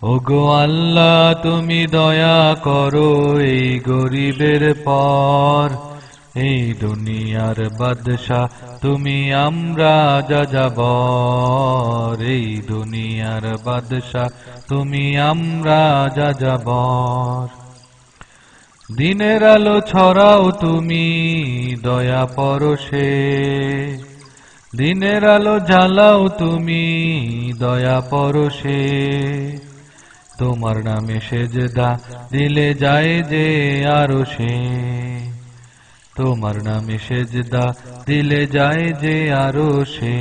ওগো আল্লাহ তুমি দয়া করো এই গরিবের পর, এই দুনিয়ার বাদশাহ তুমি আমরা যাযাবর, এই দুনিয়ার বাদশাহ তুমি আমরা যাযাবর। দিনের আলো ছড়াও তুমি দয়া পরশে, দিনের আলো জ্বালাও তুমি দয়া পরশে। তোমার নামে সেজদা দিলে যায় যে আরশে, তোমার নামে সেজদা দিলে যায় যে আরশে।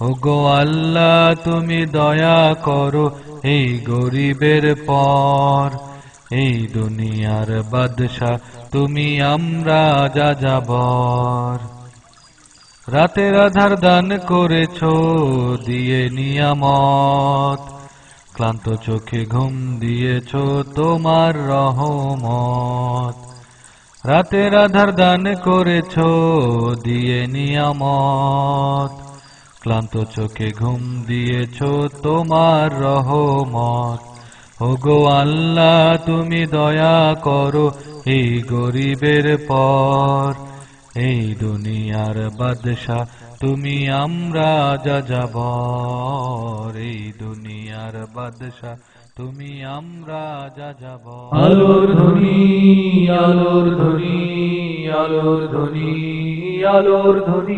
ওগো আল্লাহ তুমি দয়া করো এই গরিবের পর, এই দুনিয়ার বাদশাহ তুমি আমরা যাযাবর। রাতের আধার দান করেছো দিয়ে নিয়ামত, ক্লান্ত চোখে ঘুম দিয়েছো তোমার রহমত। রাতের আধার দান করেছো দিয়ে নিয়ামত, ক্লান্ত চোখে ঘুম দিয়েছো তোমার রহমত। ওগো আল্লাহ তুমি দয়া করো এই গরিবের পর, এই দুনিয়ার বাদশাহ তুমি আমরা যাযাবর, এই দুনিয়ার বাদশাহ তুমি আমরা যাযাবর। আলোর ধ্বনি, আলোর ধ্বনি, আলোর ধ্বনি, আলোর ধ্বনি।